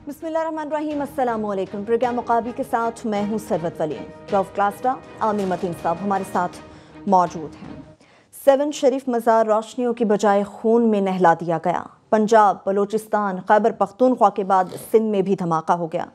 बिस्मिल्लाहिर्रहमानिर्रहीम, अस्सलाम वालेकुम। प्रोग्राम मुकाबले के साथ मैं हूं सरवत वलीम। रऊफ क्लास्टा, आमिर मतीन साहब हमारे साथ मौजूद हैं। 7 शरीफ मज़ार रोशनियों की बजाय खून में नहला दिया गया। पंजाब, बलूचिस्तान, खैबर पख्तूनख्वा के बाद सिंध में भी धमाका हो गया।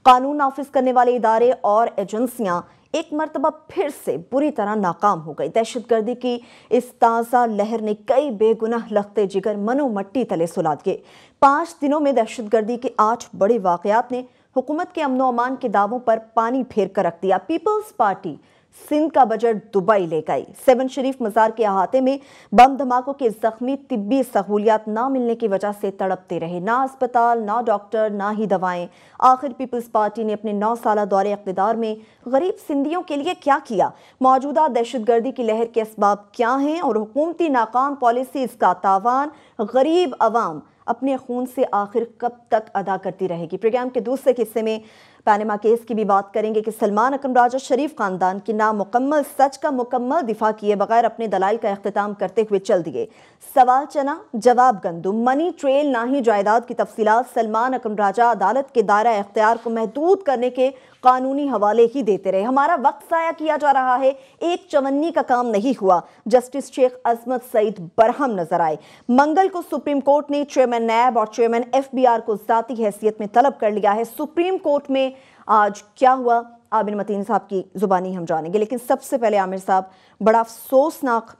कानून नाफिज करने वाले इदारे और एजेंसियां एक मरतबा फिर से बुरी तरह नाकाम हो गई। दहशतगर्दी की इस ताज़ा लहर ने कई बेगुनाह लख्ते जिगर मनो मट्टी तले सुला दिए। 5 दिनों में दहशतगर्दी के 8 बड़े वाक़यात ने हुकूमत के अमनो अमान के दावों पर पानी फेर कर रख दिया। पीपल्स पार्टी सिंध का बजट दुबई ले गई। 7 शरीफ मज़ार के अहाते में बम धमाकों के जख्मी तिब्बी सहूलियात ना मिलने की वजह से तड़पते रहे। ना अस्पताल, ना डॉक्टर, ना ही दवाएं। आखिर पीपल्स पार्टी ने अपने 9 साला दौरे इक़्तिदार में गरीब सिंधियों के लिए क्या किया? मौजूदा दहशतगर्दी की लहर के असबाब क्या हैं और हुकूमती नाकाम पॉलिसीज़ का तावान गरीब अवाम अपने खून से आखिर कब तक अदा करती रहेगी? प्रोग्राम के दूसरे हिस्से में पैनामा केस की भी बात करेंगे कि सलमान अकरम राजा शरीफ खानदान की नामुकम्मल सच का मुकम्मल दिफा किए बगैर अपने दलाइल का इख्तिताम करते हुए चल दिए। सवाल चना जवाब गंदुम, मनी ट्रेल ना ही जायदाद की तफसीलात। सलमान अकरम राजा अदालत के दायरा इख्तियार को महदूद करने के कानूनी हवाले ही देते रहे। हमारा वक्त ज़ाया किया जा रहा है, एक चवन्नी का काम नहीं हुआ। जस्टिस शेख अजमत सईद बरहम नजर आए। मंगल को सुप्रीम कोर्ट ने चेयरमैन नैब और चेयरमैन FBR को ज़ाती हैसियत में तलब कर लिया है। सुप्रीम कोर्ट में आज क्या हुआ, आमिर मतीन साहब की जुबानी हम जानेंगे। लेकिन सबसे पहले आमिर साहब, बड़ा अफसोसनाक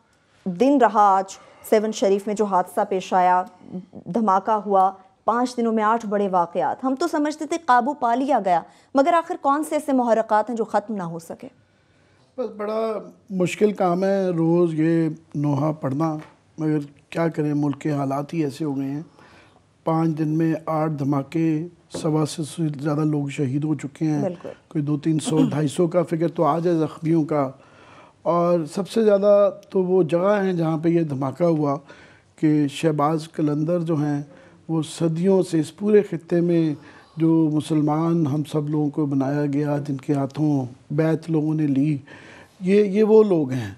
दिन रहा आज 7 शरीफ में जो हादसा पेश आया, धमाका हुआ। 5 दिनों में 8 बड़े वाक़यात। हम तो समझते थे काबू पा लिया गया, मगर आखिर कौन से ऐसे मुहर्रकात हैं जो ख़त्म ना हो सके? बस बड़ा मुश्किल काम है रोज़ ये नोहा पढ़ना, मगर क्या करें, मुल्क के हालात ही ऐसे हो गए हैं। 5 दिन में 8 धमाके, 125 से ज़्यादा लोग शहीद हो चुके हैं। कोई 200-300-250 का फिक्र तो आज है ज़ख्मियों का। और सबसे ज़्यादा तो वो जगह हैं जहाँ पे ये धमाका हुआ कि शहबाज कलंदर जो हैं वो सदियों से इस पूरे ख़ित्ते में जो मुसलमान हम सब लोगों को बनाया गया, जिनके हाथों बैत लोगों ने ली, ये वो लोग हैं।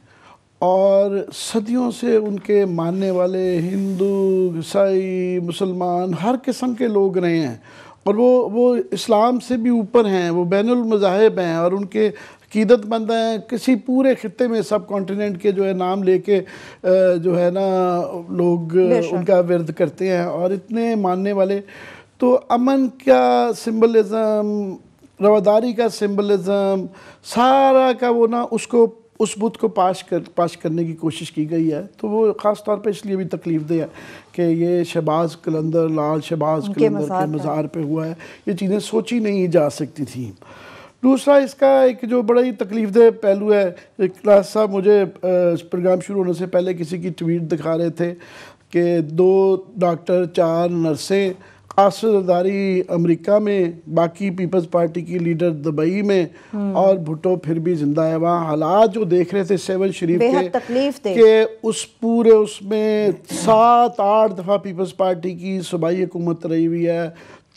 और सदियों से उनके मानने वाले हिंदू, ईसाई, मुसलमान हर किस्म के लोग रहे हैं। और वो इस्लाम से भी ऊपर हैं, वो बैनुल मज़ाहिब हैं और उनके अक़ीदतमंद हैं। किसी पूरे ख़ित्ते में सब कॉन्टिनेंट के जो है नाम लेके जो है ना लोग उनका विरद करते हैं और इतने मानने वाले। तो अमन का सिंबलिज़म, रवादारी का सिंबलिज़म, सारा का वो ना उसको उस बुत को पाश करने की कोशिश की गई है। तो वो ख़ास तौर पे इसलिए भी तकलीफ दे है कि ये शहबाज कलंदर, लाल शहबाज कलंदर के मज़ार पे हुआ है। ये चीज़ें सोची नहीं जा सकती थी। दूसरा इसका एक जो बड़ा ही तकलीफ दे पहलू है, क्लास साहब मुझे प्रोग्राम शुरू होने से पहले किसी की ट्वीट दिखा रहे थे कि 2 डॉक्टर, 4 नर्सें, कासरदारी अमेरिका में, बाकी पीपल्स पार्टी की लीडर दुबई में और भुट्टो फिर भी जिंदा है। वहाँ हालात जो देख रहे थे 7 शरीफ के उस पूरे उसमें 7-8 दफ़ा पीपल्स पार्टी की सूबाई हुकूमत रही हुई है,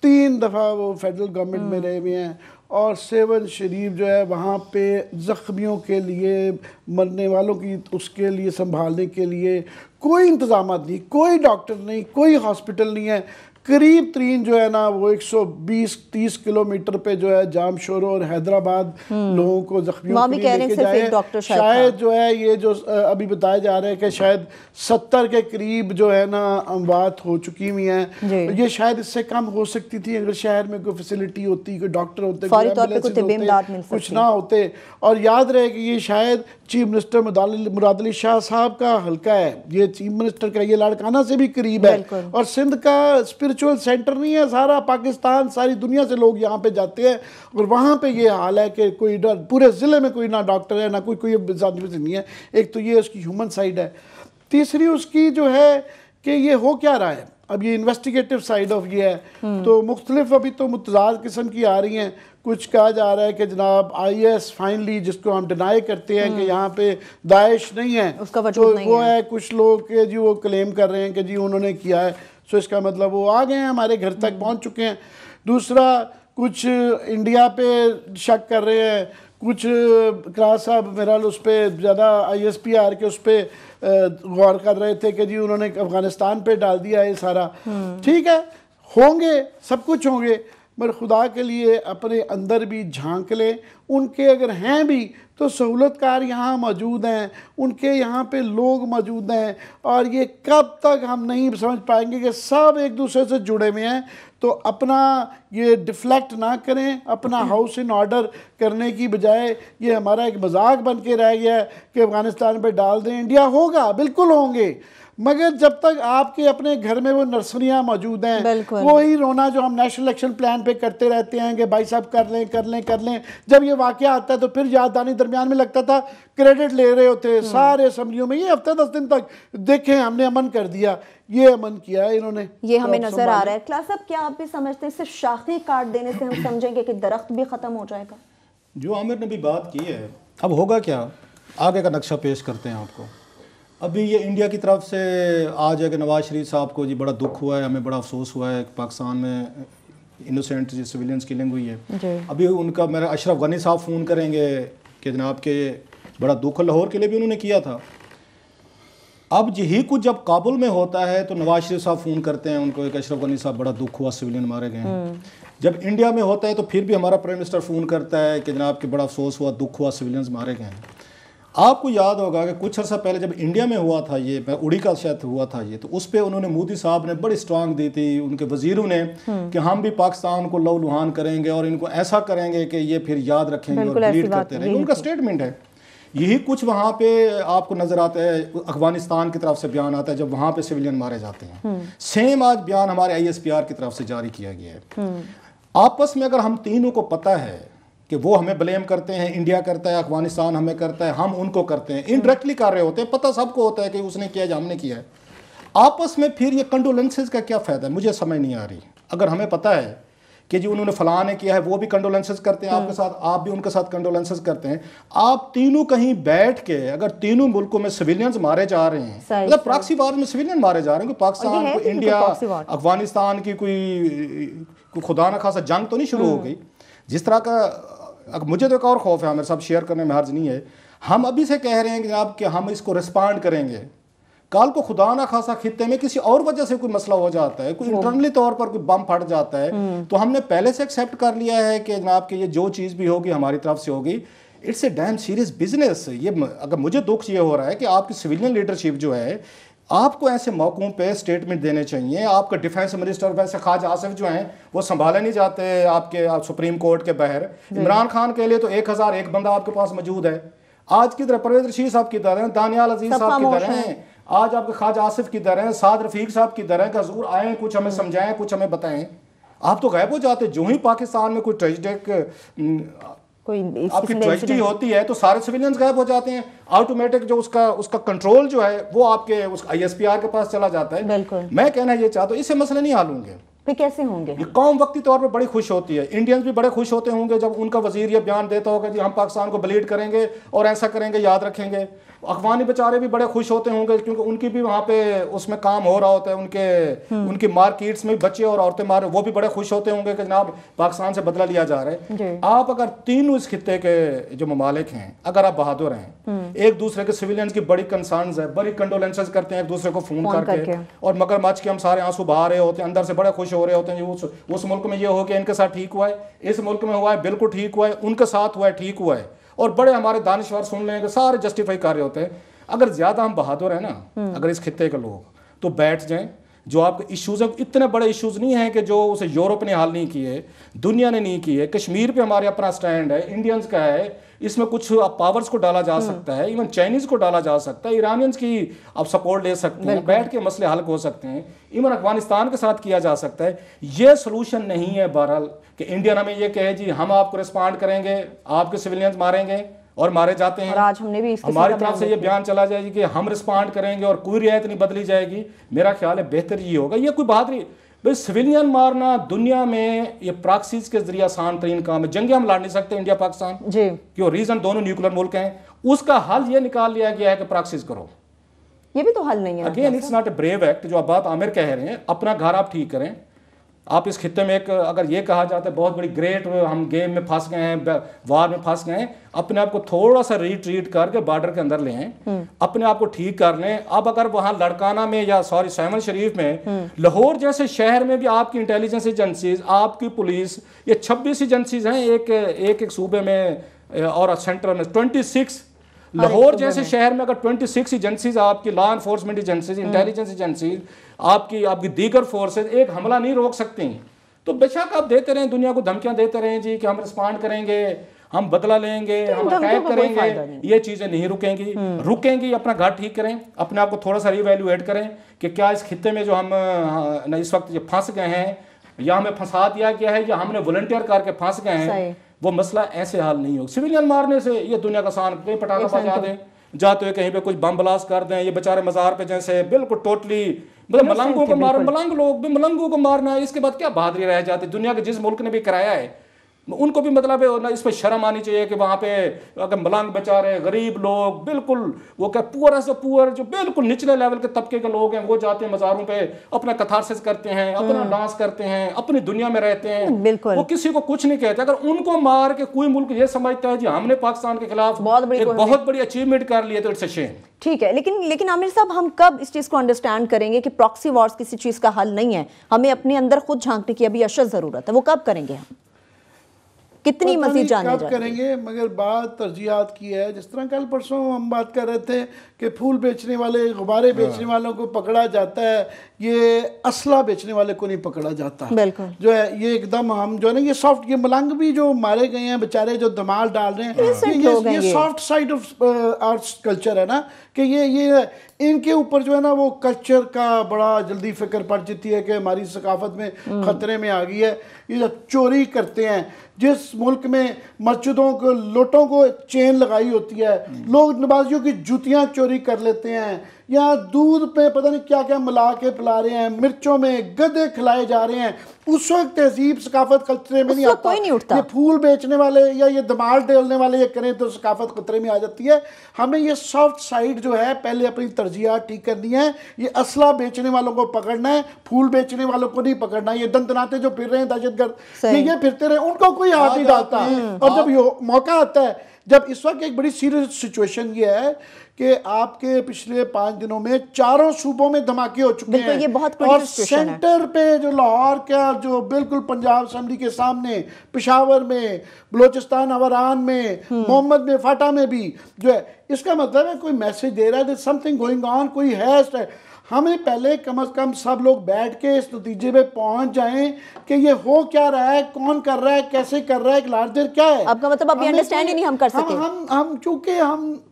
3 दफ़ा वो फेडरल गवर्नमेंट में रहे हुए हैं। और 7 शरीफ जो है वहाँ पे ज़ख्मियों के लिए, मरने वालों की उसके लिए संभालने के लिए कोई इंतज़ाम नहीं, कोई डॉक्टर नहीं, कोई हॉस्पिटल नहीं है। करीब तरीन जो है ना वो 120-30 किलोमीटर पे जो है जामशोरो और हैदराबाद लोगों को जख्मियों के लिए लेके जाए। शायद जो है ये जो अभी बताया जा रहा है कि शायद 70 के करीब जो है ना अमवात हो चुकी हुई हैं। ये शायद इससे कम हो सकती थी अगर शहर में कोई फैसिलिटी होती, कोई डॉक्टर होते, कुछ ना होते। और याद रहे कि ये शायद चीफ मिनिस्टर मुराद अली शाह साहब का हल्का है, ये चीफ मिनिस्टर का ये लाड़काना से भी करीब है। और सिंध का स्पिरिचुअल सेंटर नहीं है, सारा पाकिस्तान, सारी दुनिया से लोग यहाँ पे जाते हैं। और वहाँ पे ये हाल है कि कोई पूरे ज़िले में कोई ना डॉक्टर है, ना कोई नहीं है। एक तो ये उसकी ह्यूमन साइड है। तीसरी उसकी जो है कि ये हो क्या रहा है, अब ये इन्वेस्टिगेटिव साइड ऑफ ये है। तो मुख्तलिफ अभी तो मुतज़ाद किस्म की आ रही हैं। कुछ कहा जा रहा है कि जनाब IS फाइनली, जिसको हम डिनाई करते हैं कि यहाँ पे दाइश नहीं है, उसका तो नहीं वो है। कुछ लोग के जी वो क्लेम कर रहे हैं कि जी उन्होंने किया है, सो इसका मतलब वो आ गए हैं, हमारे घर तक पहुँच चुके हैं। दूसरा, कुछ इंडिया पे शक कर रहे हैं, कुछ क्लास साहब मेरा उस पर ज़्यादा ISPR के उस पर गौर कर रहे थे कि जी उन्होंने अफ़गानिस्तान पे डाल दिया है सारा। ठीक है, होंगे, सब कुछ होंगे, मगर खुदा के लिए अपने अंदर भी झांक लें। उनके अगर हैं भी तो सहूलतकार यहाँ मौजूद हैं, उनके यहाँ पे लोग मौजूद हैं, और ये कब तक हम नहीं समझ पाएंगे कि सब एक दूसरे से जुड़े हुए हैं। तो अपना ये डिफ्लेक्ट ना करें, अपना हाउस इन ऑर्डर करने की बजाय ये हमारा एक मजाक बन के रह गया है कि अफ़गानिस्तान पे डाल दें। इंडिया होगा, बिल्कुल होंगे, मगर जब तक आपके अपने घर में वो नर्सरियाँ मौजूद हैं, वही रोना जो हम नेशनल एक्शन प्लान पे करते रहते हैं कि भाई साहब कर लें कर लें कर लें, जब ये वाक़या आता है तो फिर याददानी दरमियान में लगता था क्रेडिट ले रहे होते सारे असम्बलियों में। ये हफ्ते 10 दिन तक देखें हमने अमन कर दिया, ये अमन किया है इन्होंने, ये हमें नजर आ रहा है। क्लास साहब, क्या आप भी समझते हैं सिर्फ शाखें काट देने से हम समझेंगे कि दरख्त भी ख़त्म हो जाएगा? जो आमिर ने भी बात की है, अब होगा क्या, आगे का नक्शा पेश करते हैं आपको। अभी ये इंडिया की तरफ से आज है कि नवाज शरीफ साहब को जी बड़ा दुख हुआ है, हमें बड़ा अफसोस हुआ है कि पाकिस्तान में इनोसेंट सिविलियंस किलिंग हुई है। अभी उनका मेरा अशरफ गनी साहब फ़ोन करेंगे कि जनाब के बड़ा दुख, लाहौर के लिए भी उन्होंने किया था। अब यही कुछ जब काबुल में होता है तो नवाज शरीफ साहब फ़ोन करते हैं उनको, एक अशरफ गनी साहब बड़ा दुख हुआ, सिविलियन मारे गए हैं। जब इंडिया में होता है तो फिर भी हमारा प्राइम मिनिस्टर फ़ोन करता है कि जनाब के बड़ा अफसोस हुआ, दुख हुआ, सिविलियंस मारे गए हैं। आपको याद होगा कि कुछ अर्सा पहले जब इंडिया में हुआ था, ये उड़ी का शायद हुआ था ये, तो उस पर उन्होंने मोदी साहब ने बड़ी स्ट्रांग दी थी, उनके वजीरों ने, कि हम भी पाकिस्तान को लहू लुहान करेंगे और इनको ऐसा करेंगे कि ये फिर याद रखेंगे और लीड करते रहेंगे। उनका स्टेटमेंट है। यही कुछ वहाँ पे आपको नजर आता है, अफगानिस्तान की तरफ से बयान आता है जब वहाँ पे सिविलियन मारे जाते हैं। सेम आज बयान हमारे ISPR की तरफ से जारी किया गया है। आपस में अगर हम तीनों को पता है कि वो हमें ब्लेम करते हैं, इंडिया करता है, अफगानिस्तान हमें करता है, हम उनको करते हैं, इनडायरेक्टली कर रहे होते हैं, पता सबको होता है कि उसने किया या हमने किया है, आपस में फिर ये कंडोलेंसेस का क्या फ़ायदा है, मुझे समझ नहीं आ रही। अगर हमें पता है कि जी उन्होंने फलां ने किया है, वो भी कंडोलेंसेस करते हैं आपके साथ, आप भी उनके साथ कंडोलेंसेस करते हैं, आप तीनों कहीं बैठ के अगर तीनों मुल्कों में सिविलियंस मारे जा रहे हैं, मतलब प्रॉक्सी वार में सिविलियन मारे जा रहे हैं, पाकिस्तान को इंडिया अफगानिस्तान की कोई खुदा न खासा जंग तो नहीं शुरू हो गई जिस तरह का। मुझे तो एक और खौफ है, मेरे साथ शेयर करने में हर्ज नहीं है। हम अभी से कह रहे हैं कि जनाब कि हम इसको रिस्पॉन्ड करेंगे, कल को खुदा ना खासा खित्ते में किसी और वजह से कोई मसला हो जाता है, कोई इंटरनली तौर पर कोई बम फट जाता है, तो हमने पहले से एक्सेप्ट कर लिया है कि जनाब कि ये जो चीज़ भी होगी हमारी तरफ से होगी। It's a dam serious business. ये अगर मुझे दुख ये हो रहा है कि आपकी सिविलियन लीडरशिप जो है, आपको ऐसे मौक़ों पे स्टेटमेंट देने चाहिए। आपका डिफेंस मिनिस्टर वैसे ख्वाजा आसिफ जो हैं वो संभाले नहीं जाते आपके सुप्रीम कोर्ट के बाहर। इमरान खान के लिए तो 1001 बंदा आपके पास मौजूद है। आज की तरह परवेज रशीद साहब की तरह, दानियाल अजीज साहब की तरह, आज आपके ख्वाजा आसिफ की तरह, साद रफीक साहब की तरह का हजूर आए, कुछ हमें समझाएं, कुछ हमें बताएं। आप तो गायब हो जाते। जो ही पाकिस्तान में कोई ट्रेजिक आपकी ट्रेजिडी होती है तो सारे सिविलियंस गायब हो जाते हैं। ऑटोमेटिक जो उसका कंट्रोल जो है वो आपके उस ISPR के पास चला जाता है। मैं कहना ये चाहता हूँ, इससे मसले नहीं हल होंगे। फिर कैसे होंगे? ये कौम वक्ती तौर पर बड़ी खुश होती है, इंडियंस भी बड़े खुश होते होंगे जब उनका वजीर ये बयान देता होगा जी हम पाकिस्तान को ब्लीड करेंगे और ऐसा करेंगे, याद रखेंगे। अफगानी बेचारे भी बड़े खुश होते होंगे क्योंकि उनकी भी वहाँ पे उसमें काम हो रहा होता है, उनकी मार्केट्स में बच्चे और औरतें मार, वो भी बड़े खुश होते होंगे कि जनाब पाकिस्तान से बदला लिया जा रहा है। आप अगर तीनों इस खित्ते के जो ममालिक हैं, अगर आप बहादुर हैं, एक दूसरे के सिविलियंस की बड़ी कंसर्न्स है, बड़ी कंडोलेंसेस करते हैं एक दूसरे को फोन करके, और मगरमच्छ के हम सारे आंसू बहा रहे होते हैं, अंदर से बड़े खुश हो रहे होते हैं। उस मुल्क में ये हो गया, इनके साथ ठीक हुआ है, इस मुल्क में हुआ है बिल्कुल ठीक हुआ है, उनके साथ हुआ है ठीक हुआ है, और बड़े हमारे दानिश्वर सुन लेंगे, सारे जस्टिफाई कर रहे होते हैं। अगर ज्यादा हम बहादुर हैं ना, अगर इस खित्ते के लोग, तो बैठ जाएं। जो आपके इश्यूज है इतने बड़े इश्यूज नहीं हैं कि जो उसे यूरोप ने हल नहीं किए, दुनिया ने नहीं किए। कश्मीर पे हमारे अपना स्टैंड है, इंडियंस का है, इसमें कुछ पावर्स को डाला जा सकता है, इवन चाइनीज को डाला जा सकता है, ईरानियंस की आप सपोर्ट ले सकते हैं, बैठ के मसले हल हो सकते हैं, इवन अफगानिस्तान के साथ किया जा सकता है। ये सोल्यूशन नहीं है बहरहाल कि इंडियन हमें ये कहे जी हम आपको रिस्पॉन्ड करेंगे, आपके सिविलियंस मारेंगे और मारे जाते हैं। और आज हमने भी हमारी तरफ से ये बयान चला जाएगी कि हम रिस्पॉन्ड करेंगे और कोई रियायत नहीं बदली जाएगी। मेरा ख्याल है बेहतर ये होगा। ये कोई बहादुरी भाई, सिविलियन मारना दुनिया में ये प्रॉक्सीज के जरिए आसान तरीन काम है। जंगे हम लड़ नहीं सकते इंडिया पाकिस्तान जी, क्यों? रीजन दोनों न्यूक्लियर मुल्क हैं। उसका हल ये निकाल लिया गया है कि प्रॉक्सीज करो। ये भी तो हल नहीं है। Again it's not a brave act. जो आप बात आमिर कह रहे हैं, अपना घर आप ठीक करें, आप इस खित्ते में एक अगर ये कहा जाता है बहुत बड़ी ग्रेट हम गेम में फंस गए हैं, वार में फंस गए हैं, अपने आप को थोड़ा सा रिट्रीट करके बॉर्डर के अंदर लें, अपने आप को ठीक कर लें। अब अगर वहाँ लड़काना में या सॉरी सहमन शरीफ में, लाहौर जैसे शहर में भी आपकी इंटेलिजेंस एजेंसीज, आपकी पुलिस, ये 26 एजेंसीज हैं एक सूबे में और सेंटर में 26। लाहौर जैसे शहर में अगर 26 एजेंसीज आपकी law enforcement agencies, intelligence agencies, आपकी दीगर फोर्सेज एक हमला नहीं रोक सकती। तो बेशक आप देते रहें, दुनिया को धमकियां देते रहें जी कि हम रिस्पॉन्ड करेंगे, हम बदला लेंगे, हम अटैक करेंगे, ये चीजें नहीं रुकेंगी। अपना घर ठीक करें, अपने आप को थोड़ा सा रिवैल्यूएट करें कि क्या इस खित्ते में जो हम इस वक्त फंस गए हैं, या हमें फंसा दिया गया है, या हमने वॉलंटियर करके फंस गए हैं। वो मसला ऐसे हाल नहीं होगा। सिविलियन मारने से ये दुनिया का सान पे पटाखा बजा दें, जाते हुए कहीं पे कुछ बम ब्लास्ट कर दें, ये बेचारे मज़ार पे जैसे बिल्कुल टोटली मतलब मलंगों को मार, मलंग लोग भी मलंगों को मारना है, इसके बाद क्या बहादुरी रह जाती। दुनिया के जिस मुल्क ने भी कराया है उनको भी मतलब इस पर शर्म आनी चाहिए कि वहाँ पे अगर मलंग बेचारे गरीब लोग, बिल्कुल वो क्या पुअर से पुअर जो बिल्कुल निचले लेवल के तबके के लोग हैं, वो जाते हैं मज़ारों पे, अपना कथारसिस करते हैं, अपना डांस करते हैं, अपनी दुनिया में रहते हैं, वो किसी को कुछ नहीं कहते। अगर उनको मार के कोई मुल्क ये समझता है जी हमने पाकिस्तान के खिलाफ एक बहुत बड़ी अचीवमेंट कर ली है, तो इट्स अ शेम। ठीक है, लेकिन आमिर साहब, हम कब इस चीज़ को अंडरस्टैंड करेंगे कि प्रॉक्सी वॉर्स किसी चीज़ का हल नहीं है, हमें अपने अंदर खुद झांकने की अभी अशद ज़रूरत है, वो कब करेंगे हम? कितनी मजीद जाने कब करेंगे? मगर बात तरजीहात की है। जिस तरह कल परसों हम बात कर रहे थे कि फूल बेचने वाले, गुब्बारे बेचने वालों को पकड़ा जाता है, ये असला बेचने वाले को नहीं पकड़ा जाता। बिल्कुल जो है ये एकदम हम जो है ना, ये सॉफ्ट, ये मलंग भी जो मारे गए हैं बेचारे, जो धमाल डाल रहे हैं, ये soft side of arts culture है ना, कि ये इनके ऊपर जो है ना वो कल्चर का बड़ा जल्दी फिक्र पड़ जाती है कि हमारी सकाफत में ख़तरे में आ गई है। ये जब चोरी करते हैं, जिस मुल्क में मस्जिदों को, लोटों को चेन लगाई होती है, लोग नमाजियों की जूतियां चोरी कर लेते हैं, या दूध पे पता नहीं क्या क्या मिला के पिला रहे हैं, मिर्चों में गधे खिलाए जा रहे हैं, उस वक्त तहजीब सकाफत खतरे में नहीं आता। कोई नहीं उठता। ये फूल बेचने वाले या ये धमाल डेलने वाले ये करें तो सकाफत खतरे में आ जाती है। हमें ये सॉफ्ट साइड जो है पहले अपनी तरजीहात ठीक करनी है। ये असला बेचने वालों को पकड़ना है, फूल बेचने वालों को नहीं पकड़ना। ये दंतनाते जो फिर रहे हैं दहशतगर्द, ये फिरते रहे, उनको कोई हाथ नहीं डालता। और जब ये मौका आता है, जब इस वक्त एक बड़ी सीरियस सिचुएशन ये है कि आपके पिछले 5 दिनों में 4 सूबों में धमाके हो चुके हैं, ये बहुत और सेंटर पे जो लाहौर का जो बिल्कुल पंजाब असेंबली के सामने, पेशावर में, बलोचिस्तान अवरान में, मोहम्मद में, फाटा में भी जो है, इसका मतलब है कोई मैसेज दे रहा है दैट समथिंग गोइंग ऑन, कोई है। हमें पहले कम से कम सब लोग बैठ के इस नतीजे पे पहुंच जाएं कि ये हो क्या रहा है, कौन कर रहा है, कैसे कर रहा है, एक लार्जर क्या है। आपका मतलब अभी अंडरस्टैंड ही नहीं हम कर सके। हम चूंकि हम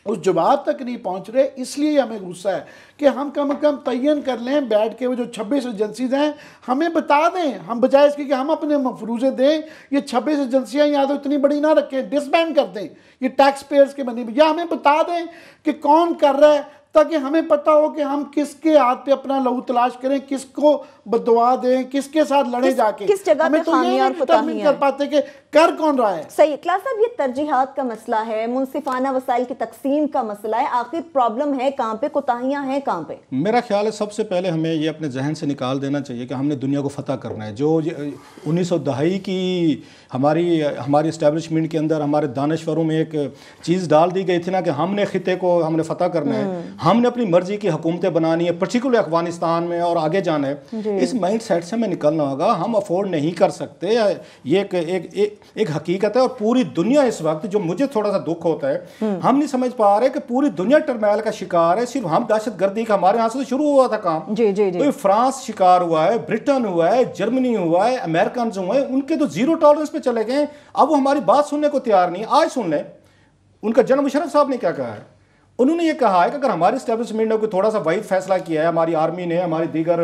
उस जवाब तक नहीं पहुंच रहे, इसलिए हमें गुस्सा है कि हम कम से कम तयन कर लें बैठ के, वो जो 26 एजेंसीज हैं हमें बता दें, हम बजाय इसके कि हम अपने मफरूज़े दें, ये 26 एजेंसियां या तो इतनी बड़ी ना रखें, डिसबैंड कर दें, ये टैक्स पेयर्स के बनी, या हमें बता दें कि कौन कर रहा है, ताकि हमें पता हो कि हम किसके हाथ पे अपना लहू तलाश करें, किसको बददुआ दें, किसके साथ लड़े जाके। किस जगह पे खामियां और कोताहियां कर पाते कि कर कौन रहा है। सही क्लास साहब, ये तरजीहात का मसला है, मुनसिफाना वसाइल की तकसीम का मसला है, आखिर प्रॉब्लम है कहाँ पे, कोताहियां हैं कहाँ पे? मेरा ख्याल है सबसे पहले हमें ये अपने जहन से निकाल देना चाहिए कि हमने दुनिया को फतह करना है। जो 1910 की हमारी इस्टेब्लिशमेंट के अंदर हमारे दानश्वरों में एक चीज़ डाल दी गई थी ना कि हमने खिते को हमने फतह करना है, हमने अपनी मर्जी की हुकूमतें बनानी है, पर्टिकुलर अफगानिस्तान में और आगे जाना है। इस माइंड सेट से हमें निकलना होगा। हम अफोर्ड नहीं कर सकते, ये एक हकीकत है। और पूरी दुनिया इस वक्त, जो मुझे थोड़ा सा दुख होता है, हम नहीं समझ पा रहे कि पूरी दुनिया टर्मैल का शिकार है। सिर्फ हम दहशतगर्दी का हमारे यहाँ से तो शुरू हुआ था काम। तो फ्रांस शिकार हुआ है, ब्रिटेन हुआ है, जर्मनी हुआ है, अमेरिकन हुए हैं, उनके तो जीरो टॉलरेंस पे चले गए। अब वो हमारी बात सुनने को तैयार नहीं। आज सुन लें उनका जनरल मुशर्रफ साहब ने क्या कहा है। उन्होंने ये कहा है कि अगर हमारी स्टैब्लिशमेंट ने कोई थोड़ा सा वाइड फैसला किया है, हमारी आर्मी ने, हमारी दीगर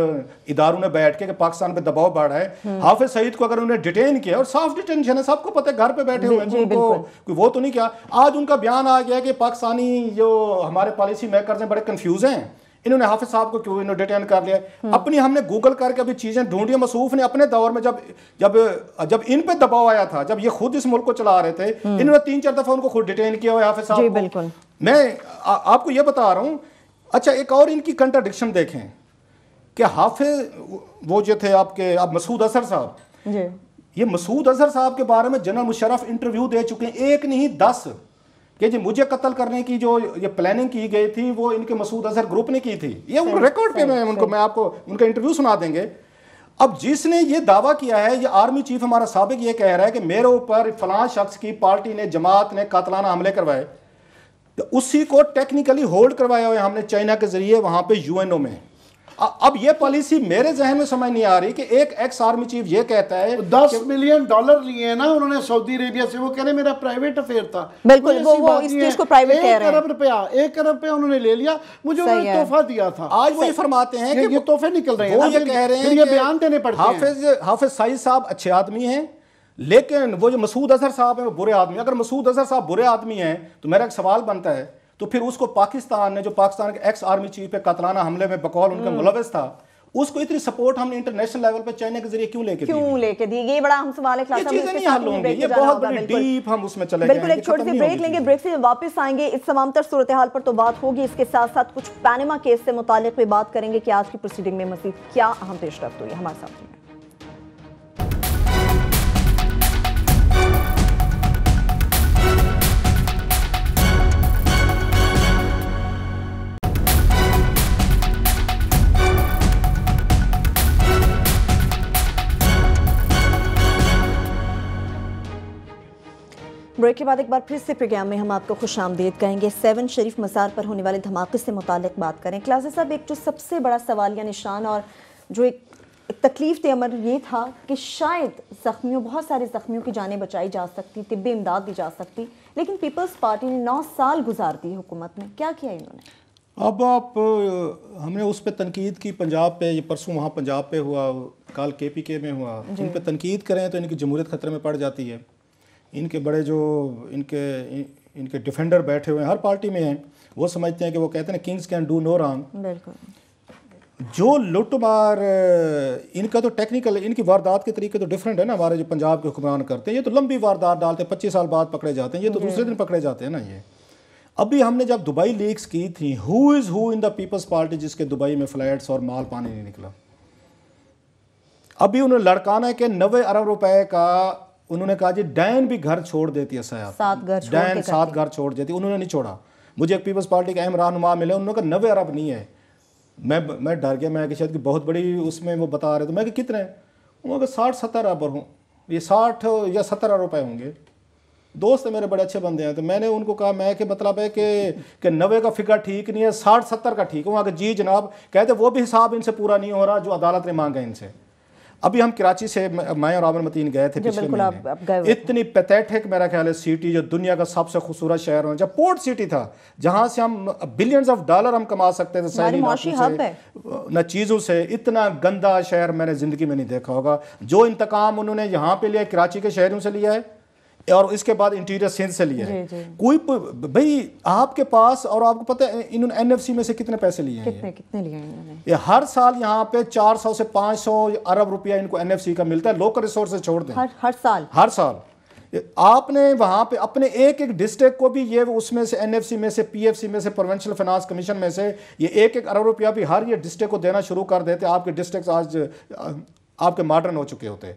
इदारों ने बैठ के पाकिस्तान पे दबाव बढ़ा है, हाफिज सईद को अगर उन्हें डिटेन किया, और साफ डिटेंशन है, सबको पता है, घर पे बैठे हुए हैं, उनको कोई वो तो नहीं किया। आज उनका बयान आ गया कि पाकिस्तानी जो हमारे पॉलिसी मेकर्स हैं बड़े कंफ्यूज हैं, इन्होंने हाफिज साहब को क्यों इन्होंने डिटेन कर लिया। अपनी हमने गूगल करके अभी चीजें ढूंढी। मसूफ ने अपने दौर में जब इन पे दबाव आया था, जब ये खुद इस मुल्क को चला रहे थे, इन्होंने 3-4 दफा उनको खुद डिटेन किया हुआ हाफिज साहब को। मैं आपको ये बता रहा हूं। अच्छा, एक और इनकी कंट्राडिक्शन देखें कि हाफिज वो जो थे आपके अब मसूद अजहर साहब, जी, ये मसूद अजहर साहब के बारे में जनरल मुशर्रफ इंटरव्यू दे चुके हैं, एक नहीं 10, कि जी मुझे कत्ल करने की जो ये प्लानिंग की गई थी वो इनके मसूद अजहर ग्रुप ने की थी। ये उनको रिकॉर्ड पे मैं आपको उनका इंटरव्यू सुना देंगे। अब जिसने ये दावा किया है, ये आर्मी चीफ हमारा साबिक ये कह रहा है कि मेरे ऊपर फलां शख्स की पार्टी ने, जमात ने कातलाना हमले करवाए, तो उसी को टेक्निकली होल्ड करवाया हुआ हमने चाइना के जरिए वहां पे यूएनओ में। अब ये पॉलिसी मेरे जहन में समझ नहीं आ रही कि एक एक्स आर्मी चीफ ये कहता है $10 मिलियन लिए हैं ना उन्होंने सऊदी अरेबिया से, वो कह रहे मेरा प्राइवेट अफेयर था। बिल्कुल, वो इस चीज को प्राइवेट कह रहे हैं। 1 अरब रुपया उन्होंने ले लिया, मुझे उन्होंने तोहफा दिया था। आज वो ये फरमाते हैं कि ये तोहफे निकल रहे हैं, वो ये कह रहे हैं ये बयान देने पड़ते हैं। हाफिज सईद साहब अच्छे आदमी हैं, लेकिन वो जो मसूद अजहर साहब है वो बुरे आदमी। अगर मसूद अजहर साहब बुरे आदमी हैं तो मेरा एक सवाल बनता है, तो फिर उसको पाकिस्तान ने, जो पाकिस्तान के एक्स आर्मी चीफ पे कातलाना हमले में बकौल उनका मुलविस था, उसको इतनी सपोर्ट हमने इंटरनेशनल लेवल पे चाइना के जरिए क्यों लेके दी? ये बड़ा हम सवाल है क्लास में, चीजें नहीं हल होंगी, ये बहुत बड़ी डीप हम उसमें चले गए। बिल्कुल, एक छोटी सी ब्रेक लेंगे, ब्रेक से वापस आएंगे। इस तमाम तर सूरत हाल पर तो बात होगी, इसके साथ साथ कुछ पैनामा केस से मुतालिक भी बात करेंगे कि आज की प्रोसीडिंग में मज़ीद क्या अहम पेशरफ्त हुई। हमारे साथ हैं। ब्रेक के बाद एक बार फिर से प्रोग्राम में हम आपको खुशामदीद कहेंगे। 7 शरीफ मज़ार पर होने वाले धमाके से मुतालिक बात करें। क्लासे साहब, एक जो सबसे बड़ा सवालिया निशान और जो एक तकलीफ दे अमर ये था कि शायद ज़ख्मियों, बहुत सारे ज़ख्मियों की जानें बचाई जा सकती, तिब्बी इमदाद दी जा सकती, लेकिन पीपल्स पार्टी ने 9 साल गुजार दिए हुकूमत में। क्या किया इन्होंने? अब हमने उस पर तनकीद की, पंजाब पे, ये परसों वहाँ पंजाब पे हुआ, कल KPK में हुआ, उन पर तनकीद करें तो इनकी जमहूरियत ख़तरे में पड़ जाती है। इनके बड़े जो इनके डिफेंडर बैठे हुए हैं हर पार्टी में हैं, वो समझते हैं कि वो कहते हैं kings can do no wrong. बिल्कुल। जो लुट मार इनका तो टेक्निकल, इनकी वारदात के तरीके तो डिफरेंट है ना। हमारे जो पंजाब के हुक्मरान करते हैं ये तो लंबी वारदात डालते हैं, 25 साल बाद पकड़े जाते हैं, ये तो दूसरे दिन पकड़े जाते हैं ना। ये अभी हमने जब दुबई लीक्स की थी, who is who in the Peoples Party, जिसके दुबई में फ्लैट्स और माल पानी नहीं निकला, अभी उन्होंने लड़काना के 90 अरब रुपए का, उन्होंने कहा जी डैन भी घर छोड़ देती है, सयाब 7 घर छोड़ देती, उन्होंने नहीं छोड़ा। मुझे एक पीपल्स पार्टी के अहम रहनुमा मिले, उन्होंने कहा 90 अरब नहीं है। मैं डर गया, मैं कि शायद कि बहुत बड़ी उसमें वो बता रहे थे। मैं कि कितने? उन्होंने कहा 60-70 अरब हूँ, ये 60 या 70 अरब रुपये होंगे। दोस्त मेरे बड़े अच्छे बंदे हैं, तो मैंने उनको कहा, मैं कि मतलब है कि 90 का फिगर ठीक नहीं है, 60-70 का ठीक है। वहाँ के जी जनाब कहते वो भी हिसाब इनसे पूरा नहीं हो रहा जो अदालत ने मांगा इनसे। अभी हम कराची से, मैं और आमिर मतीन गए थे पिछले महीने। इतनी पैथेटिक मेरा ख्याल है सिटी, जो दुनिया का सबसे खूबसूरत शहर हो, जब पोर्ट सिटी था जहाँ से हम बिलियंस ऑफ डॉलर हम कमा सकते थे सही न चीज़ों से। इतना गंदा शहर मैंने ज़िंदगी में नहीं देखा होगा। जो इंतकाम उन्होंने यहाँ पे लिया, कराची के शहरों से लिया है और इसके बाद इंटीरियर सिंध से लिया है। कोई भाई आपके पास, और आपको पता है इन्होंने NFC में से कितने पैसे लिए हैं? कितने लिए इन्होंने? ये हर साल यहाँ पे 400 से 500 अरब रुपया इनको NFC का मिलता है। लोकल रिसोर्सेज छोड़ दें, हर साल आपने वहाँ पे अपने एक डिस्ट्रिक्ट को भी ये उसमें से NFC में से, PFC में से, प्रोविंशियल फाइनेंस कमीशन में से ये 1-1 अरब रुपया भी हर ये डिस्ट्रिक्ट को देना शुरू कर देते। आपके डिस्ट्रिक्ट आज आपके मॉडर्न हो चुके होते।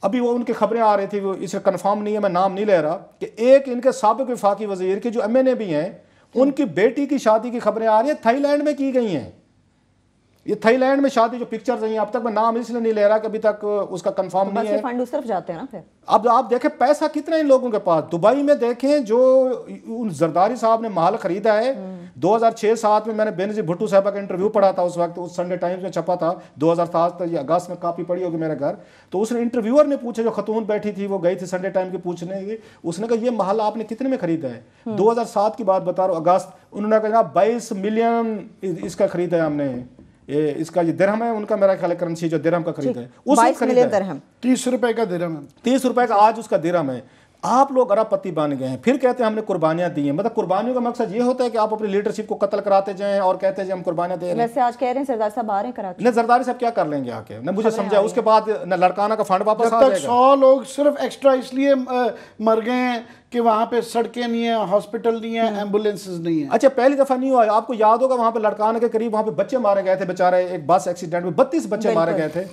अभी वो उनकी खबरें आ रही थी, वो इसे कंफर्म नहीं है, मैं नाम नहीं ले रहा, कि एक इनके साबिक वफाकी वजीर के जो MNA भी हैं, उनकी बेटी की शादी की खबरें आ रही है थाईलैंड में की गई हैं। ये थाईलैंड में शादी जो पिक्चर्स हैं, अब तक मैं नाम इसलिए नहीं ले रहा कि अभी तक उसका कंफर्म नहीं है। फंड उस तरफ जाते हैं ना। फिर अब आप देखें पैसा कितना इन लोगों के पास। दुबई में देखें, जो उन जरदारी साहब ने महल खरीदा है 2006-07 में, मैंने बेनज़ीर भुट्टो साहब का इंटरव्यू पढ़ा था उस वक्त, उस संडे टाइम्स में छपा था 2007 या अगस्त में, कापी पड़ी होगी मेरे घर। तो उसने इंटरव्यूअर ने पूछा, जो खतून बैठी थी वो गई थी संडे टाइम के पूछने की, उसने कहा ये महल आपने कितने में खरीदा है? 2007 की बात बता रहा हूँ, अगस्त। उन्होंने कहा 22 मिलियन इसका खरीदा है हमने। ये इसका ये दिरहम है उनका, मेरा ख्याल करेंसी जो दिरहम का खरीदा है, उस 22 मिलियन दिरहम, 30 रुपए का दिरहम है, 30 रुपए का आज उसका दिरहम है। आप लोग अरबपति बन गए हैं, फिर कहते हैं हमने कुर्बानियां दी हैं। मतलब कुर्बानियों का मकसद ये होता है कि आप अपनी लीडरशिप को कत्ल कराते जाएं और कहते हैं हम कुर्बानियां दे रहे हैं। वैसे आज कह रहे हैं सरदार साहब आ रहे हैं कराची। न जरदारी साहब क्या कर लेंगे आके, न मुझे समझा। उसके बाद न लड़काना का फंड वापस आ जब तक जाएगा। 100 लोग सिर्फ एक्स्ट्रा इसलिए मर गए हैं कि वहाँ पे सड़कें नहीं है, हॉस्पिटल नहीं है, एम्बुलेंसेज नहीं है। अच्छा, पहली दफा नहीं हुआ, आपको याद होगा वहां पे लड़काने के करीब वहां पे बच्चे मारे गए थे बेचारे, एक बस एक्सीडेंट में 32 बच्चे मारे गए थे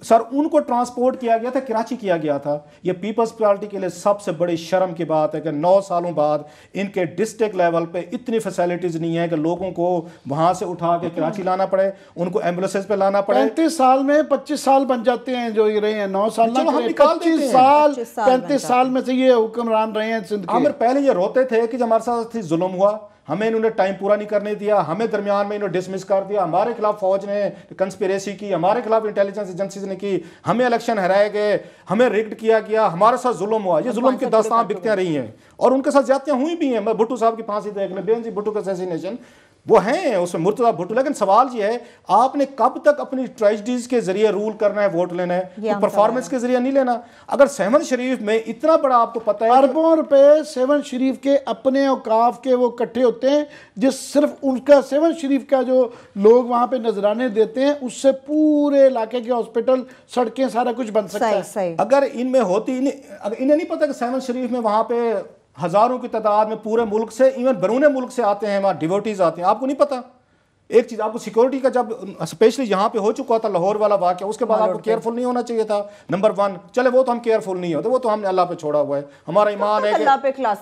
सर। उनको ट्रांसपोर्ट किया गया था, कराची किया गया था। ये पीपल्स पार्टी के लिए सबसे बड़ी शर्म की बात है कि 9 सालों बाद इनके डिस्ट्रिक्ट लेवल पे इतनी फैसिलिटीज नहीं है कि लोगों को वहां से उठा के कराची लाना पड़े, उनको एम्बुलेंसेज पे लाना पड़े। 35 साल में 25 साल बन जाते हैं जो ये रहे हैं, 9 साल चलो हम ना, निकाल 25 देते हैं। साल 25 साल 35 साल में से ये हुक्मरान रहे हैं सिंध के। आमिर पहले ये रोते थे कि जब हमारे साथ जुल्म हुआ, हमें इन्होंने टाइम पूरा नहीं करने दिया, हमें दरमियान में इन्होंने डिसमिस कर दिया, हमारे खिलाफ फौज ने कंस्पिरेसी की, हमारे खिलाफ इंटेलिजेंस एजेंसीज ने की, हमें इलेक्शन हराए गए, हमें रिग्ड किया गया, हमारे साथ जुल्म हुआ। ये जुल्म की दास्तान बिकते रही हैं और उनके साथ ज्यादतियां हुई भी हैं। भुट्टो साहब की फांसी देख लें, बेनजीर भुट्टो का असैसिनेशन, वो हैं उसमें मुर्तजा भुट्टो। लेकिन सवाल ये है, आपने कब तक अपनी ट्रेजेडीज के जरिए रूल करना है, वोट लेना है, तो परफॉर्मेंस के जरिए नहीं लेना। अगर सहमद शरीफ में इतना बड़ा आपको पता है अरबों रुपए सेवन शरीफ के अपने औकाफ के वो इकट्ठे होते हैं, जिस सिर्फ उनका सेवन शरीफ का जो लोग वहां पे नजराने देते हैं, उससे पूरे इलाके के हॉस्पिटल, सड़कें, सारा कुछ बन सकता है। सही। अगर इनमें होती, अगर इन्हें नहीं पता कि सहमद शरीफ में वहां पे हजारों की तादाद में पूरे मुल्क से, इवन बैरून मुल्क से आते हैं, वहां डिवोटीज आते हैं, आपको नहीं पता। एक चीज आपको सिक्योरिटी का, जब स्पेशली यहाँ पे हो चुका था लाहौर वाला वाकया, उसके बाद आपको केयरफुल नहीं होना चाहिए था। नंबर 1, चले वो तो हम केयरफुल नहीं होते, वो तो हमने अल्लाह पे छोड़ा हुआ है। हमारा ईमान है कि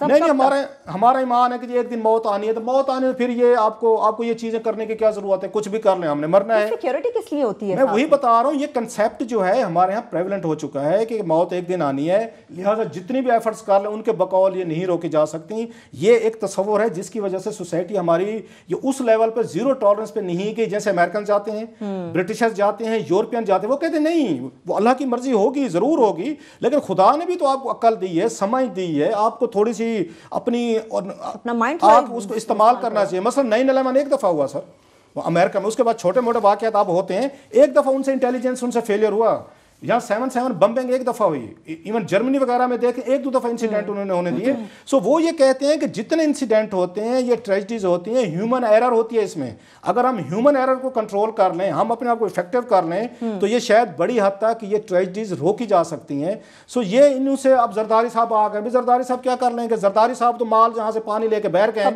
नहीं, हमारा ईमान है कि एक दिन मौत आनी है, तो मौत आने में फिर ये आपको ये चीजें करने की क्या जरूरत है? कुछ भी कर लें, हमने मरना है। सिक्योरिटी किस लिए होती है? मैं वही बता रहा हूँ, ये कंसेप्ट जो है हमारे यहाँ प्रेवलेंट हो चुका है कि मौत एक दिन आनी है, लिहाजा जितनी भी एफर्ट्स कर लें उनके बकौल ये नहीं रोकी जा सकती। ये एक तस्वुर है जिसकी वजह से सोसाइटी हमारी ये उस लेवल पे जीरो टॉलरेंस पे नहीं कि जैसे अमेरिकन जाते हैं, ब्रिटिशर्स जाते हैं, यूरोपियन जाते हैं, वो कहते नहीं, वो अल्लाह की मर्जी होगी, जरूर होगी, लेकिन खुदा ने भी तो आपको अक्ल दी है, समझ दी है, आपको थोड़ी सी अपना माइंड आप उसको इस्तेमाल करना चाहिए। मसलन 9/11 एक दफा हुआ सर वो अमेरिका में, उसके बाद छोटे मोटे वाकयात आप होते हैं, एक दफा उनसे इंटेलिजेंस उनसे फेलियर हुआ। यहाँ 7/7 बम्बिंग एक दफा हुई, इवन जर्मनी वगैरह में देखें 1-2 दफा इंसिडेंट उन्होंने होने दिए। सो वो ये कहते हैं कि जितने इंसिडेंट होते हैं, ये ट्रेजेडीज होती हैं, ह्यूमन एरर होती है इसमें। अगर हम ह्यूमन एरर को कंट्रोल कर लें, हम अपने आप को इफेक्टिव कर लें, तो ये शायद बड़ी हद तक ये ट्रेजेडीज रोकी जा सकती हैं। सो ये इनसे अब जरदारी साहब आ गए, जरदारी साहब क्या कर लेंगे? जरदारी साहब तो माल जहां से पानी लेके बैठ गए।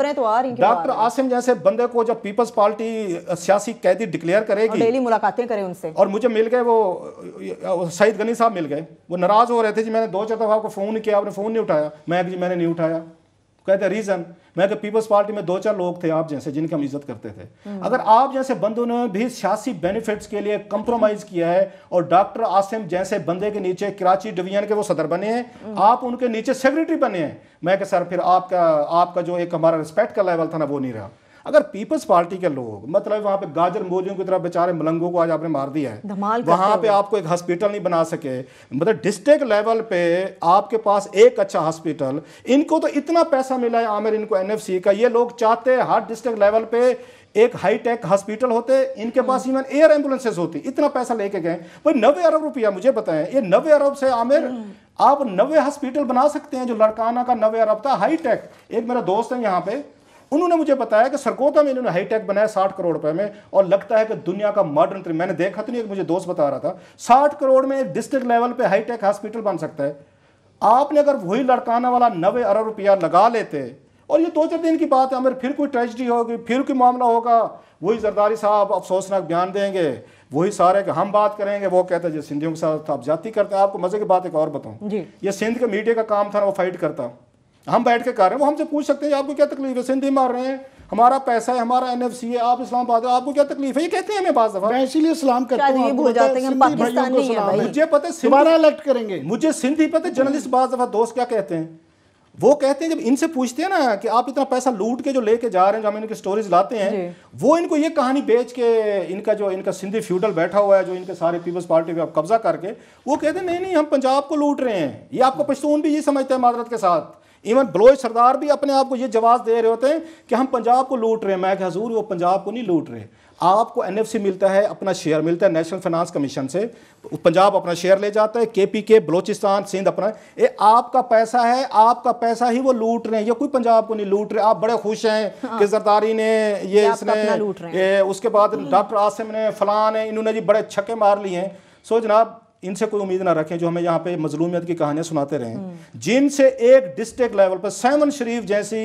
डॉक्टर आसिम जैसे बंदे को जब पीपल्स पार्टी सियासी कैदी डिक्लेयर करेगी, डेली मुलाकातें करें उनसे, और मुझे मिल गए वो सईद गनी साहब मिल गए, वो नाराज हो रहे थे जी, मैंने 2-4 दफा आपको फोन किया, आपने फोन नहीं उठाया। मैं जी मैंने नहीं उठाया। कहते रीजन, मैं पीपल्स पार्टी में 2-4 लोग थे आप जैसे जिनकी हम इज्जत करते थे। अगर आप जैसे बंदों ने भी सियासी बेनिफिट्स के लिए कंप्रोमाइज किया है और डॉक्टर आसिम जैसे बंदे के नीचे कराची डिवीजन के वो सदर बने हैं, आप उनके नीचे सेक्रेटरी बने हैं, मैं सर फिर आपका जो एक हमारा रिस्पेक्ट का लेवल था ना वो नहीं रहा। अगर पीपल्स पार्टी के लोग मतलब वहां पे गाजर मूलियों की तरह बेचारे मलंगों को आज आपने मार दिया है, वहां पे आपको एक हॉस्पिटल नहीं बना सके, मतलब डिस्ट्रिक्ट लेवल पे आपके पास एक अच्छा हॉस्पिटल, इनको तो इतना पैसा मिला है आमिर इनको एनएफसी का, ये लोग चाहते हैं हर डिस्ट्रिक्ट लेवल पे एक हाईटेक हॉस्पिटल होते, इनके पास इवन एयर एम्बुलेंसेज होती, इतना पैसा लेके गए भाई 90 अरब रुपया। मुझे बताएं ये 90 अरब से आमिर आप 90 हॉस्पिटल बना सकते हैं, जो लड़काना का 90 अरब था हाईटेक। एक मेरा दोस्त है यहाँ पे, उन्होंने मुझे बताया कि सरगोदा में इन्होंने हाईटेक बनाया 60 करोड़ रुपए में, और लगता है कि दुनिया का मॉडर्न, मैंने देखा तो नहीं, एक मुझे दोस्त बता रहा था 60 करोड़ में एक डिस्ट्रिक्ट लेवल पे हाईटेक हॉस्पिटल बन सकता है। आपने अगर वही लड़काना वाला 90 अरब रुपया लगा लेते, और ये 2-4 दिन की बात है हमारे, फिर कोई ट्रेजेडी होगी, फिर कोई मामला होगा, वही जरदारी साहब अफसोसनाक बयान देंगे, वही सारे कि हम बात करेंगे, वो कहते हैं जो सिंधियों के साथ आप जाति करते हैं। आपको मजे की बात एक और बताऊं, ये सिंध के मीडिया का काम था ना, वो फाइट करता, हम बैठ के कर रहे हैं, वो हमसे पूछ सकते हैं आपको क्या तकलीफ है, सिंधी मार रहे हैं, हमारा पैसा है, हमारा एनएफसी है, आप इस्लामाबाद हो, आपको क्या तकलीफ है? ये कहते हैं हमें बात दफा। मैं इसीलिए सलाम करता हूं, भूल जाते हैं हम पाकिस्तानी हैं भाई। मुझे पता है दोबारा इलेक्ट करेंगे, मुझे सिंधी पता है। जर्नलिस्ट बात दफा दोस्त क्या कहते हैं, वो कहते हैं जब इनसे पूछते हैं ना कि आप इतना पैसा लूट के जो लेके जा रहे हैं, जो हम इनकी स्टोरीज लाते हैं, वो इनको ये कहानी बेच के इनका सिंधी फ्यूडल बैठा हुआ है जो इनके सारे पीपल्स पार्टी पे कब्जा करके, वो कहते हैं नहीं हम पंजाब को लूट रहे हैं। ये आपको पश्तून भी ये समझते हैं मादरत के साथ, इवन बलोच सरदार भी अपने आप को ये जवाब दे रहे होते हैं कि हम पंजाब को लूट रहे हैं। मैं कि हजूर वो पंजाब को नहीं लूट रहे, आपको एनएफसी मिलता है, अपना शेयर मिलता है नेशनल फाइनेंस कमीशन से, पंजाब अपना शेयर ले जाता है, केपीके बलोचिस्तान सिंध अपना, ये आपका पैसा है, आपका पैसा ही वो लूट रहे हैं, ये कोई पंजाब को नहीं लूट रहे। आप बड़े खुश हैं कि जरदारी ने ये इसने उसके बाद डॉक्टर आसिम ने फलां ने इन्होंने जी बड़े छक्के मार लिए हैं। सो जनाब इनसे कोई उम्मीद ना रखें जो हमें यहाँ पे मजलूमियत की कहानियां सुनाते रहे, जिनसे एक डिस्ट्रिक्ट लेवल पर सेवन शरीफ जैसी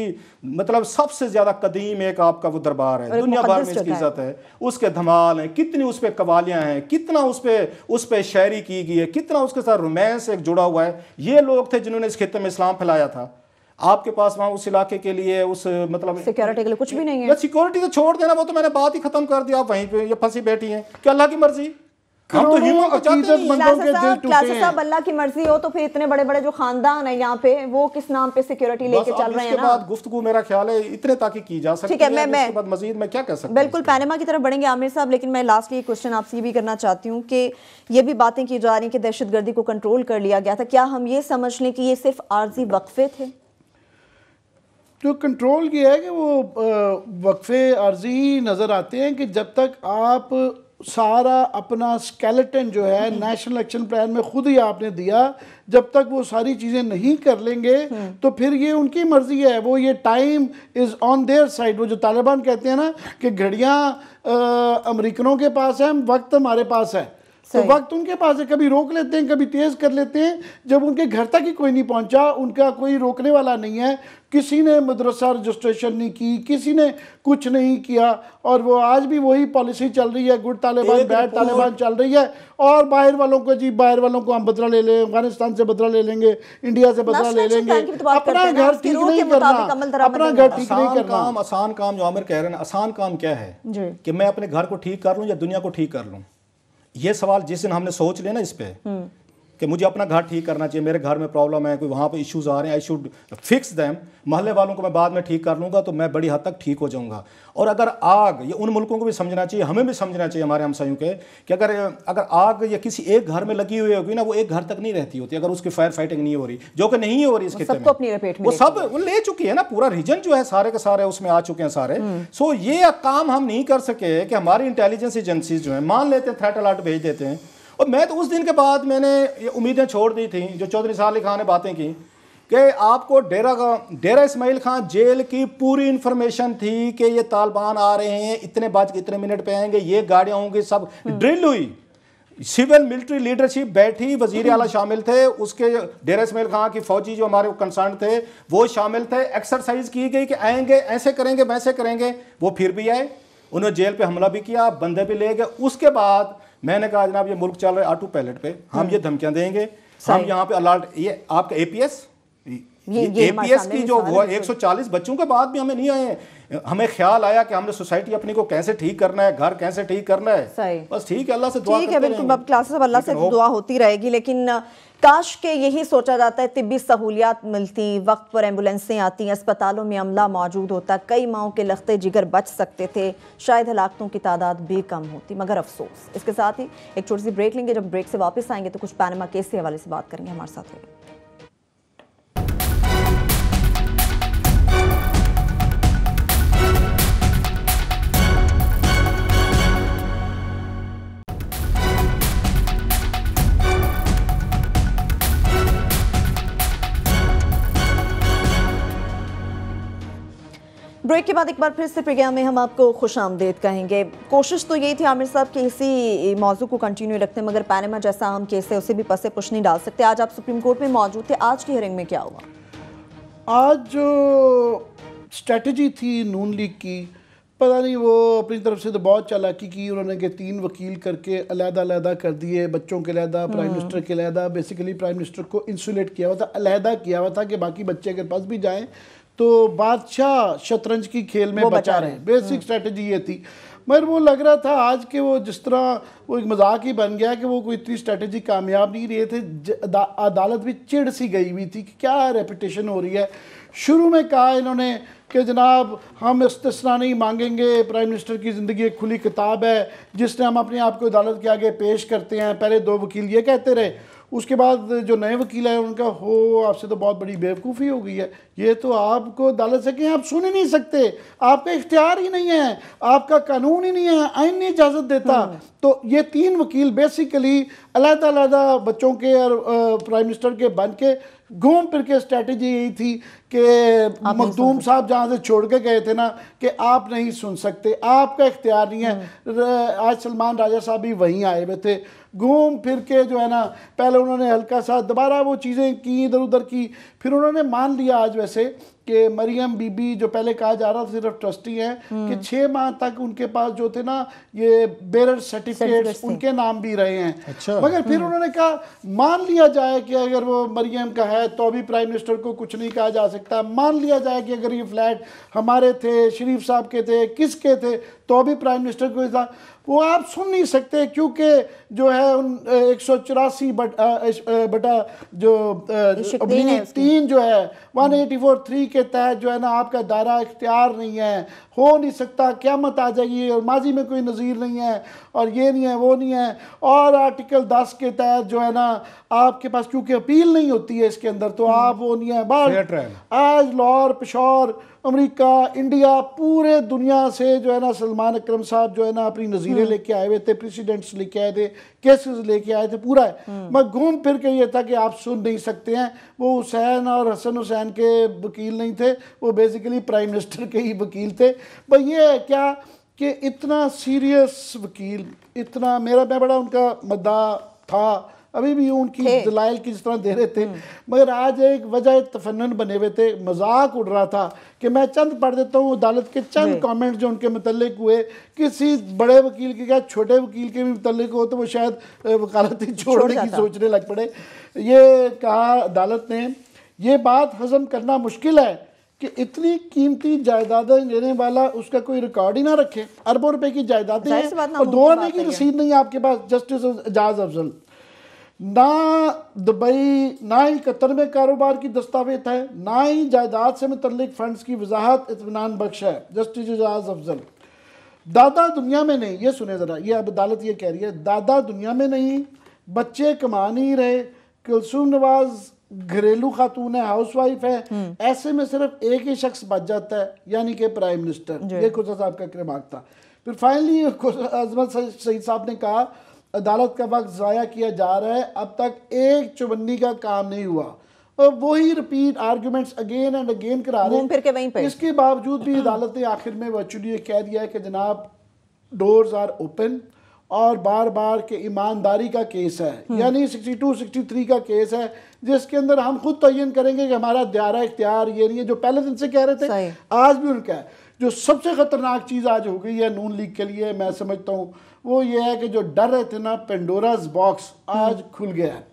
मतलब सबसे ज्यादा कदीम एक आपका वो दरबार है, दुनिया भर में इसकी इज्जत है, उसके धमाल हैं, कितनी उस पर कवालियां हैं, कितना उस पे शायरी की गई है, कितना उसके साथ रोमांस एक जुड़ा हुआ है। ये लोग थे जिन्होंने इस खित्ते में इस्लाम फैलाया था। आपके पास वहां उस इलाके के लिए उस मतलब सिक्योरिटी के लिए कुछ भी नहीं है। सिक्योरिटी तो छोड़ देना, वो तो मैंने बात ही खत्म कर दिया। आप वहीं पे ये फंसी बैठी हैं कि अल्लाह की मर्जी, हम तो अल्लाह की मर्जी हो तो फिर इतने बड़े बड़े जो खानदान है यहाँ पे वो किस नाम पे सिक्योरिटी लेके चल रहे हैं ना। बाद गुफ्तगू मेरा ख्याल है इतने ताकि की जा सकती है। ठीक है, मैं बाद मजीद मैं क्या कह सकता हूं। बिल्कुल पैनामा की तरफ बढ़ेंगे आमिर साहब, लेकिन मैं लास्ट ये क्वेश्चन आपसे ये भी करना चाहती हूँ कि ये भी बातें की जा रही हैं कि दहशतगर्दी को कंट्रोल कर लिया गया था, क्या हम ये समझ लें कि ये सिर्फ आर्जी वक्फे थे? जो कंट्रोल किया है कि वो वक्फे आर्जी ही नज़र आते हैं कि जब तक आप सारा अपना स्केलेटन जो है नेशनल एक्शन प्लान में खुद ही आपने दिया, जब तक वो सारी चीज़ें नहीं कर लेंगे तो फिर ये उनकी मर्जी है। वो ये time is on their side. वो जो तालिबान कहते हैं ना कि घड़ियाँ अमेरिकनों के पास है, वक्त हमारे पास है, तो वक्त उनके पास है। कभी रोक लेते हैं, कभी तेज़ कर लेते हैं। जब उनके घर तक ही कोई नहीं पहुंचा, उनका कोई रोकने वाला नहीं है। किसी ने मदरसा रजिस्ट्रेशन नहीं की, किसी ने कुछ नहीं किया, और वो आज भी वही पॉलिसी चल रही है, गुड तालिबान बैड तालिबान चल रही है। और बाहर वालों को जी, बाहर वालों को हम बदला ले लें, अफगानिस्तान से बदला ले लेंगे, इंडिया से बदला ले लेंगे, अपना घर ठीक नहीं करना, अपना घर ठीक नहीं करना। आसान काम जो आमिर कह रहे हैं, आसान काम क्या है कि मैं अपने घर को ठीक कर लूं या दुनिया को ठीक कर लूं? ये सवाल जिस दिन हमने सोच लिया ना इस पे कि मुझे अपना घर ठीक करना चाहिए, मेरे घर में प्रॉब्लम है, कोई वहाँ पे इश्यूज आ रहे हैं, आई शुड फिक्स देम, मोहल्ले वालों को मैं बाद में ठीक कर लूँगा तो मैं बड़ी हद तक ठीक हो जाऊँगा। और अगर आग, ये उन मुल्कों को भी समझना चाहिए, हमें भी समझना चाहिए हमारे हमसायों के, कि अगर आग या किसी एक घर में लगी हुई होगी ना, वो एक घर तक नहीं रहती होती अगर उसकी फायर फाइटिंग नहीं हो रही, जो कि नहीं हो रही इस खित्ते में। वो सब ले चुकी है ना, पूरा रीजन जो है सारे के सारे उसमें आ चुके हैं सारे। सो ये काम हम नहीं कर सके कि हमारी इंटेलिजेंस एजेंसीज जो है मान लेते हैं, थ्रेट अलर्ट भेज देते हैं। और मैं तो उस दिन के बाद मैंने ये उम्मीदें छोड़ दी थी जो चौधरी सालिक खान ने बातें की कि आपको डेरा इस्माइल खान जेल की पूरी इंफॉर्मेशन थी कि ये तालिबान आ रहे हैं, इतने बज के इतने मिनट पे आएंगे, ये गाड़ियाँ होंगी, सब ड्रिल हुई, सिविल मिलिट्री लीडरशिप बैठी, वजीर आला शामिल थे, उसके डेरा इस्माइल खान की फौजी जो हमारे कंसर्न थे वो शामिल थे, एक्सरसाइज की गई कि आएंगे, ऐसे करेंगे, वैसे करेंगे। वो फिर भी आए, उन्होंने जेल पे हमला भी किया, बंदे भी ले गए। उसके बाद मैंने कहा जनाब ये मुल्क चल रहा है ऑटो पायलट पे, हम ये धमकियां देंगे, हम यहाँ पे अलर्ट, ये आपका एपीएस की जो हुआ 140 बच्चों के बाद भी हमें नहीं आए। हमें ख्याल आया कि हमने सोसाइटी अपनी को कैसे ठीक करना है, घर कैसे ठीक करना है। बस ठीक है, अल्लाह से दुआ करते हैं। बिल्कुल, अब क्लासेस अब अल्लाह से दुआ होती रहेगी, लेकिन काश के यही सोचा जाता है तिब्बी सहूलियात मिलती, वक्त पर एम्बुलेंसें आती, अस्पतालों में अमला मौजूद होता, कई माओं के लख्ते जिगर बच सकते थे, शायद हलाकतों की तादाद भी कम होती, मगर अफसोस। इसके साथ ही एक छोटी सी ब्रेक लेंगे, जब ब्रेक से वापस आएंगे तो कुछ पैनामा केस के हवाले से बात करेंगे। हमारे साथ रहिए। ब्रेक के बाद एक बार फिर से प्रोग्राम में हम आपको खुश आमदेद कहेंगे। कोशिश तो यही थी आमिर साहब कि इसी मौजू को कंटिन्यू रखते हैं, मगर पैनामा जैसा अहम केस है उसे भी पसे पुश नहीं डाल सकते। आज आप सुप्रीम कोर्ट में मौजूद थे, आज की हियरिंग में क्या हुआ? आज जो स्ट्रेटजी थी नून लीग की, पता नहीं वो अपनी तरफ से तो बहुत चालाकी की उन्होंने कि 3 वकील करके अलहदा कर दिए, बच्चों के अलहदा, प्राइम मिनिस्टर के अलहदा। बेसिकली प्राइम मिनिस्टर को इंसुलेट किया हुआ था, अलहदा किया हुआ था कि बाकी बच्चे अगर पास भी जाएं तो बादशाह शतरंज की खेल में बचा रहे। बेसिक स्ट्रेटजी ये थी। मगर वो लग रहा था आज के वो जिस तरह वो एक मजाक ही बन गया कि वो कोई इतनी स्ट्रेटजी कामयाब नहीं रहे थे। अदालत भी चिढ़ सी गई हुई थी कि क्या रेपुटेशन हो रही है। शुरू में कहा इन्होंने कि जनाब हम इस्तिस्ना नहीं मांगेंगे, प्राइम मिनिस्टर की ज़िंदगी एक खुली किताब है जिसने हम अपने आप को अदालत के आगे पेश करते हैं। पहले 2 वकील ये कहते रहे, उसके बाद जो नए वकील है उनका हो आपसे तो बहुत बड़ी बेवकूफ़ी हो गई है, ये तो आपको अदालत से कहें आप सुन ही नहीं सकते, आपका इख्तियार ही नहीं है, आपका कानून ही नहीं है, आइन नहीं इजाज़त देता। तो ये 3 वकील बेसिकली अलग-अलग बच्चों के और प्राइम मिनिस्टर के बन के घूम फिर के स्ट्रेटजी यही थी कि मखदूम साहब जहाँ से छोड़ के गए थे ना कि आप नहीं सुन सकते, आपका इख्तियार नहीं है। आज सलमान राजा साहब भी वहीं आए हुए थे, घूम फिर के जो है ना, पहले उन्होंने हल्का सा दोबारा वो चीज़ें की, इधर उधर की, फिर उन्होंने मान लिया आज वैसे कि मरियम बीबी जो पहले कहा जा रहा था सिर्फ ट्रस्टी हैं कि 6 माह तक उनके पास जो थे ना ये बेरर सर्टिफिकेट्स उनके नाम भी रहे हैं। अच्छा। मगर फिर उन्होंने कहा मान लिया जाए कि अगर वो मरियम का है तो भी प्राइम मिनिस्टर को कुछ नहीं कहा जा सकता, मान लिया जाए कि अगर ये फ्लैट हमारे थे, शरीफ साहब के थे, किसके थे, तो भी प्राइम मिनिस्टर को था, वो आप सुन नहीं सकते क्योंकि जो है उन 184 बटा जो 3 जो है 184(3) के तहत जो है ना आपका दायरा इख्तियार नहीं है, हो नहीं सकता, क़यामत आ जाएगी और माजी में कोई नज़ीर नहीं है और ये नहीं है वो नहीं है। और आर्टिकल 10 के तहत जो है ना आपके पास क्योंकि अपील नहीं होती है इसके अंदर तो आप वो नहीं है। बाहर आज लाहौर, पेशावर, अमेरिका, इंडिया, पूरे दुनिया से जो है ना सलमान अकरम साहब जो है ना अपनी नज़ीरें लेके आए हुए थे, प्रेसिडेंट्स लेके आए थे, केसेस लेके आए थे, पूरा है। मैं घूम फिर के ये था कि आप सुन नहीं सकते हैं। वो हुसैन और हसन हुसैन के वकील नहीं थे, वो बेसिकली प्राइम मिनिस्टर के ही वकील थे। भाई ये है क्या कि इतना सीरियस वकील, इतना मैं बड़ा उनका मद्दा था, अभी भी उनकी दलाइल की जिस तरह दे रहे थे, मगर आज एक वजह तफन्नुन बने हुए थे, मजाक उड़ रहा था कि मैं चंद पढ़ देता हूँ अदालत के चंद कमेंट्स जो उनके मुतल्लिक हुए। किसी बड़े वकील के क्या छोटे वकील के भी मुतल्लिक हो तो वो शायद वकालत ही छोड़ने की सोचने लग पड़े। ये कहा अदालत ने, ये बात हजम करना मुश्किल है कि इतनी कीमती जायदादें लेने वाला उसका कोई रिकॉर्ड ही ना रखे। अरबों रुपए की जायदादें हैं और 2 आने की रसीद नहीं है आपके पास। जस्टिस एजाज अफजल, ना दुबई ना ही कतर में कारोबार की दस्तावेज है, ना ही जायदाद से मुतल्लिक फंड्स की वजाहत इत्मीनान बख्श है। जस्टिस एजाज अफजल, दादा दुनिया में नहीं, ये सुने ज़रा, ये अब अदालत ये कह रही है, दादा दुनिया में नहीं, बच्चे कमा नहीं रहे, कुलसूम नवाज घरेलू खातून है, हाउस वाइफ है, ऐसे में सिर्फ एक ही शख्स बच जाता है यानी कि प्राइम मिनिस्टर। ये खुदा साहब का रिमार्क था। फिर फाइनली अजमत सईद साहब ने कहा अदालत का वक्त ज़ाया किया जा रहा है, अब तक एक चुबन्नी का काम नहीं हुआ और वही repeat arguments again and again करा रहे हैं। इसके बावजूद भी अदालत ने आखिर में वर्चुअली कह दिया है कि जनाब डोर्स आर ओपन और बार बार के ईमानदारी का केस है, यानी 62-63 का केस है जिसके अंदर हम खुद तयन करेंगे कि हमारा दायरा इख्तियार ये नहीं है जो पहले दिन से कह रहे थे, आज भी उनका है। जो सबसे ख़तरनाक चीज़ आज हो गई है नून लीग के लिए मैं समझता हूँ वो ये है कि जो डर रहे थे ना पेंडोराज बॉक्स आज खुल गया है।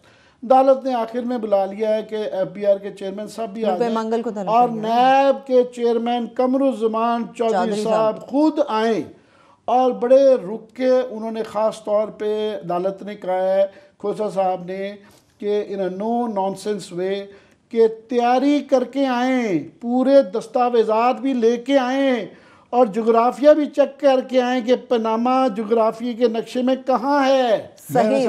अदालत ने आखिर में बुला लिया है कि FBR के चेयरमैन साहब भी आ गए और नैब के चेयरमैन कमरुज़्ज़मान चौधरी साहब खुद आए और बड़े रुक के उन्होंने ख़ास तौर पे अदालत ने कहा है खोसा साहब ने कि इन नो नॉनसेंस वे कि तैयारी करके आए, पूरे दस्तावेज़ात भी लेके आए और जोग्राफिया भी चेक करके आए कि पनामा जोग्राफी के नक्शे में कहाँ है। सही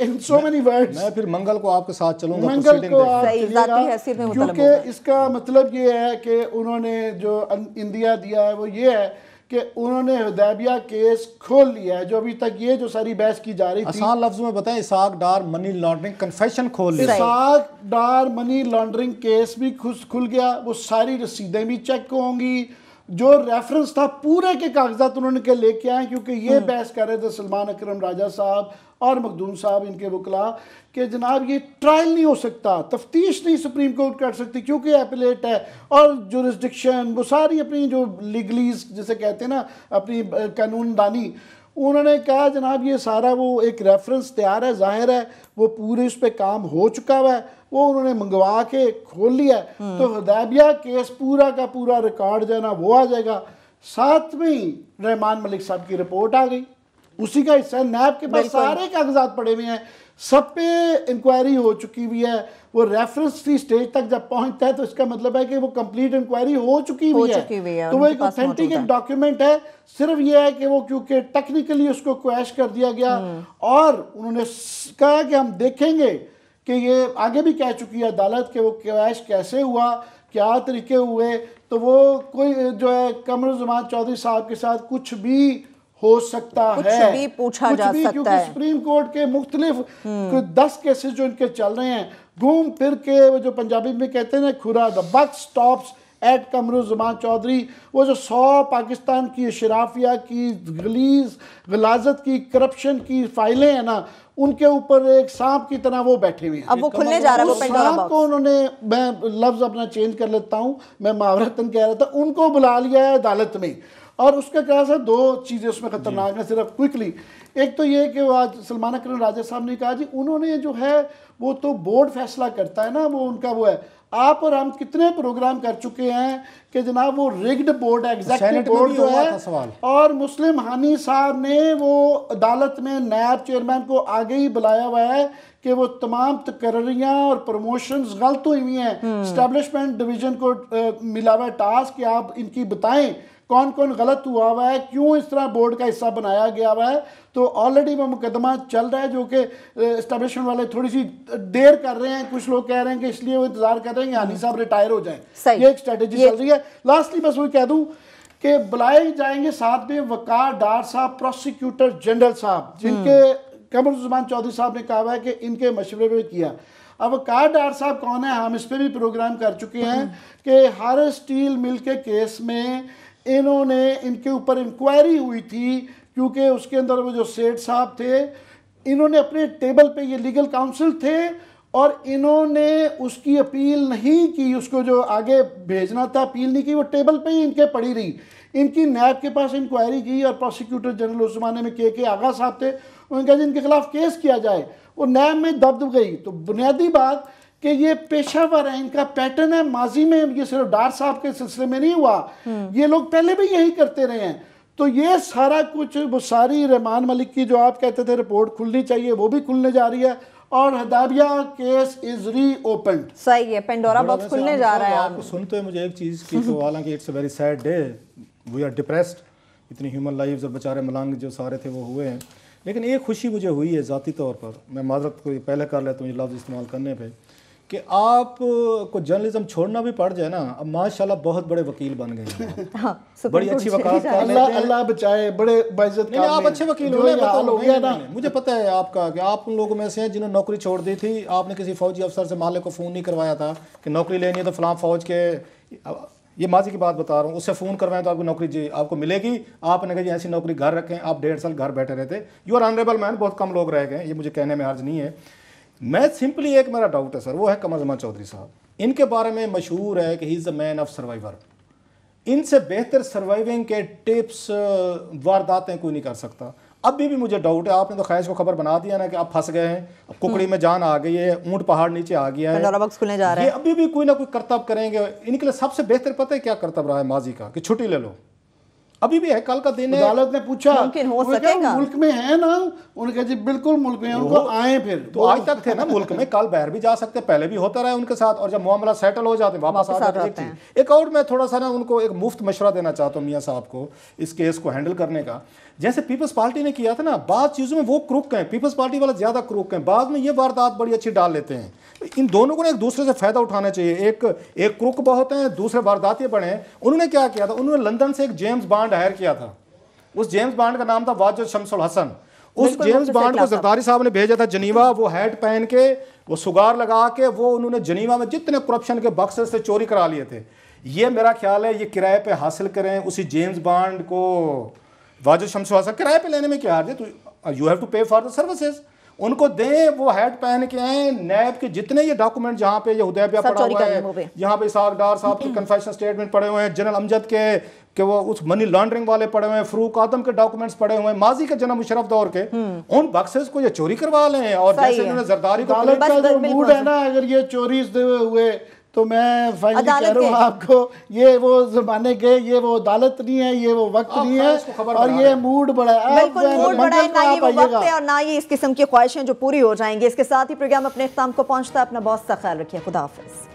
इन सो मेनी वर्ड्स। मैं फिर मंगल को आपके साथ चलूंगा, मंगल को आप चलिएगा, क्योंकि इसका मतलब ये है कि उन्होंने जो इंदिया दिया है वो ये है कि उन्होंने हुदैबिया केस खोल लिया है। जो अभी तक ये जो सारी बहस की जा रही थी, आसान लफ्जों में बताएं, इसाक डार मनी लॉन्ड्रिंग कन्फेशन खोल लिया। इसाक डार मनी लॉन्ड्रिंग केस भी खुल गया, वो सारी रसीदें भी चेक होंगी, जो रेफरेंस था पूरे के कागजात उन्होंने के लेके आए, क्योंकि ये बहस कर रहे थे सलमान अकरम राजा साहब और मखदूम साहब इनके वकला कि जनाब ये ट्रायल नहीं हो सकता, तफ्तीश नहीं सुप्रीम कोर्ट कर सकती क्योंकि एपिलेट है और जुरिस्डिक्शन वो सारी अपनी जो लीगलीज जिसे कहते हैं ना अपनी कानूनदानी, उन्होंने कहा जनाब ये सारा वो एक रेफरेंस तैयार है, जाहिर है वो पूरे उस पर काम हो चुका हुआ है, वो उन्होंने मंगवा के खोल लिया है। तो हुदैबिया केस पूरा का पूरा रिकॉर्ड जो है ना वो आ जाएगा। साथ में ही रहमान मलिक साहब की रिपोर्ट आ गई, उसी का हिस्सा नैब के पास सारे कागजात पड़े हुए हैं, सब पे इंक्वायरी हो चुकी हुई है। वो रेफरेंस की स्टेज तक जब पहुंचता है तो इसका मतलब है कि वो कंप्लीट इंक्वायरी हो चुकी हुई है। तो वो एक ऑथेंटिक एक डॉक्यूमेंट है। सिर्फ ये है कि वो क्योंकि टेक्निकली उसको क्वैश कर दिया गया और उन्होंने कहा कि हम देखेंगे कि ये आगे भी कह चुकी है अदालत कि वो कैश कैसे हुआ, क्या तरीके हुए, तो वो कोई जो है कमरुज़्ज़मान चौधरी साहब के साथ कुछ भी हो सकता है, कुछ भी पूछा जा सकता क्योंकि है। सुप्रीम कोर्ट के मुख्तलिफ 10 केसेस जो इनके चल रहे हैं, घूम फिर के वो जो पंजाबी में कहते हैं ना खुरा, the buck stops at Kamruzzaman Chowdhury. वो जो 100 पाकिस्तान की शराफिया की गलाजत की करप्शन की फाइलें हैं ना, उनके ऊपर एक सांप की तरह वो बैठे हुए हैं। अब वो खुलने जा रहा है, वो उस पेंडोरा सांप बॉक्स। को उन्होंने, मैं लफ्ज़ अपना चेंज कर लेता हूँ, मैं मुहावरतन कह रहा था, उनको बुला लिया है अदालत में। और उसका क्या है, 2 चीज़ें उसमें ख़तरनाक हैं, सिर्फ क्विकली। एक तो ये कि आज सलमान अकरम राजा साहब ने कहा जी उन्होंने जो है वो तो बोर्ड फैसला करता है ना, वो उनका वो है। आप और हम कितने प्रोग्राम कर चुके हैं कि जनाब वो रिग्ड बोर्ड है, एग्जेक्टिव बोर्ड जो है, और मुस्लिम हानी साहब ने वो अदालत में नायब चेयरमैन को आगे ही बुलाया हुआ है कि वो तमाम तकर्रियाँ और प्रमोशंस गलत हुई हुई हैं। एस्टेब्लिशमेंट डिवीज़न को मिला हुआ टास्क कि आप इनकी बताएं कौन कौन गलत हुआ हुआ है, क्यों इस तरह बोर्ड का हिस्सा बनाया गया हुआ है। तो ऑलरेडी वो मुकदमा चल रहा है, जो कि एस्टेब्लिशमेंट वाले थोड़ी सी देर कर रहे हैं। कुछ लोग कह रहे हैं कि इसलिए वो इंतजार कर रहे हैं कि हानी साहब रिटायर हो जाएं। ये एक स्ट्रेटेजी चल रही है। लास्टली बस वही कह दूं कि बुलाए जाएंगे साथ में वकार डार साहब, प्रोसिक्यूटर जनरल साहब, जिनके कमरुज़्ज़मान चौधरी साहब ने कहा हुआ है कि इनके मशवरे में किया। अब वकार डार साहब कौन है, हम इस पर भी प्रोग्राम कर चुके हैं कि हर स्टील मिल के केस में इन्होंने, इनके ऊपर इंक्वायरी हुई थी, क्योंकि उसके अंदर वो जो सेठ साहब थे, इन्होंने अपने टेबल पे, ये लीगल काउंसिल थे, और इन्होंने उसकी अपील नहीं की, उसको जो आगे भेजना था अपील नहीं की, वो टेबल पे ही इनके पड़ी रही। इनकी नैब के पास इंक्वायरी की और प्रोसिक्यूटर जनरल उस ज़माने में के आगा साहब थे, उन्होंने कहा जी इनके खिलाफ केस किया जाए। वो नैब में दब गई। तो बुनियादी बात कि ये पेशावर है, इनका पैटर्न है, माजी में ये सिर्फ डार साहब के सिलसिले में नहीं हुआ, ये लोग पहले भी यही करते रहे हैं। तो ये सारा कुछ, वो सारी रहमान मलिक की जो आप कहते थे रिपोर्ट खुलनी चाहिए, वो भी खुलने जा रही है, और हदाबिया केस इज री ओपन। सही है, पेंडोरा बॉक्स खुलने जा रहा है। आपको सुनते हुए मुझे एक चीज़ की, तो हालांकि it's a very sad day, we are depressed, इतनी ह्यूमन लाइव्स और बेचारे मलांग जो सारे थे वो हुए हैं। लेकिन एक खुशी मुझे हुई है ज़ाती तौर पर, मैं माजरत को पहले कर लेता हूँ ये लफ्ज़ इस्तेमाल करने पे, कि आप को जर्नलिज्म छोड़ना भी पड़ जाए ना, अब माशाल्लाह बहुत बड़े वकील बन गए हैं। हाँ, बड़ी अच्छी वकालत कर लेते हैं। अल्लाह बचाए, बड़े बाइज्जत नहीं, आप अच्छे वकील हो गए ना। मुझे पता है आपका कि आप उन लोगों में से हैं जिन्होंने नौकरी छोड़ दी थी। आपने किसी फौजी अफसर से मालिक को फ़ोन नहीं करवाया था कि नौकरी लेनी है तो फलां फौज के, ये माजी की बात बता रहा हूँ, उससे फ़ोन करवाएं तो आपको नौकरी जी आपको मिलेगी। आपने कहा जी ऐसी नौकरी घर रखें, आप 1.5 साल घर बैठे रहते। यू आर ऑनरेबल मैन, बहुत कम लोग रह गए, ये मुझे कहने में हर्ज नहीं है। मैं सिंपली एक मेरा डाउट है सर, वो है कमरुज़्ज़मान चौधरी साहब। इनके बारे में मशहूर है कि he is a man of survivor. इनसे बेहतर सर्वाइविंग के टिप्स, वारदातें कोई नहीं कर सकता। अभी भी मुझे डाउट है, आपने तो ख्वाहिश को खबर बना दिया ना कि आप फंस गए हैं, अब कुकड़ी में जान आ गई है, ऊंट पहाड़ नीचे आ गया है, खुलने जा रहा है। ये अभी भी कोई ना कोई करतब करेंगे। इनके लिए सबसे बेहतर पता है क्या करतब रहा है माजी का, कि छुट्टी ले लो। अभी भी है, कल का दिन है। अदालत ने पूछा मुमकिन हो सकेगा मुल्क में है ना, उन्होंने कहा जी बिल्कुल मुल्क में है, उनको आए फिर तो आज तक थे ना मुल्क में, कल बाहर भी जा सकते, पहले भी होता रहा उनके साथ, और जब मामला सेटल हो जाते वापस आ जाते हैं। एक और मैं थोड़ा सा ना उनको एक मुफ्त मशवरा देना चाहता हूँ मियाँ साहब को इस केस को हैंडल करने का। जैसे पीपल्स पार्टी ने किया था ना, बाद चीज़ों में वो क्रुक हैं, पीपल्स पार्टी वाले ज़्यादा क्रुक हैं, बाद में ये वारदात बड़ी अच्छी डाल लेते हैं। इन दोनों को ना एक दूसरे से फ़ायदा उठाना चाहिए। एक क्रुक बहुत हैं, दूसरे वारदातें बड़े हैं। उन्होंने क्या किया था, उन्होंने लंदन से एक जेम्स बॉन्ड हायर किया था। उस जेम्स बॉन्ड का नाम था वाजिद शमसुल हसन। उस जेम्स बॉन्ड को जरदारी साहब ने भेजा था जनीवा। वो हैट पहन के, वो सुगार लगा के, वो उन्होंने जनीवा में जितने करप्शन के बक्सेस से चोरी करा लिए थे। ये मेरा ख्याल है ये किराए पे हासिल करें उसी जेम्स बॉन्ड को, वाजिद शमसुल हसन। किराए पे लेने में क्या है, तो यू हैव टू पे फॉर द सर्विसेज। उनको दें, वो हैट पहन के आए। नैब के जितने ये डॉक्यूमेंट जहाँ पे ये हुदैबिया पड़ा हुआ है, यहाँ पे इसाक डार साहब के कन्फेशन स्टेटमेंट पड़े हुए हैं, जनरल अमजद के वो उस मनी लॉन्ड्रिंग वाले पड़े हुए हैं, फरूक आदम के डॉक्यूमेंट्स पड़े हुए हैं, माजी के जनाब मुशर्रफ दौर के, उन बक्सेस को ये चोरी करवा लें। और जैसे इन्होंने जरदारी को जो मूड है ना, अगर ये चोरी हुए तो मैं फाइनली कह रहा हूँ आपको, ये वो जमाने के, ये वो अदालत नहीं है, ये वो वक्त नहीं है, और ये मूड बड़ा है। बिल्कुल मूड बड़ा है, ना ये वो वक्त है और ना ये इस किस्म की ख्वाहिशें जो पूरी हो जाएंगी। इसके साथ ही प्रोग्राम अपने इख्तिताम को पहुंचता है। अपना बहुत सा ख्याल रखिए, खुदा हाफिज।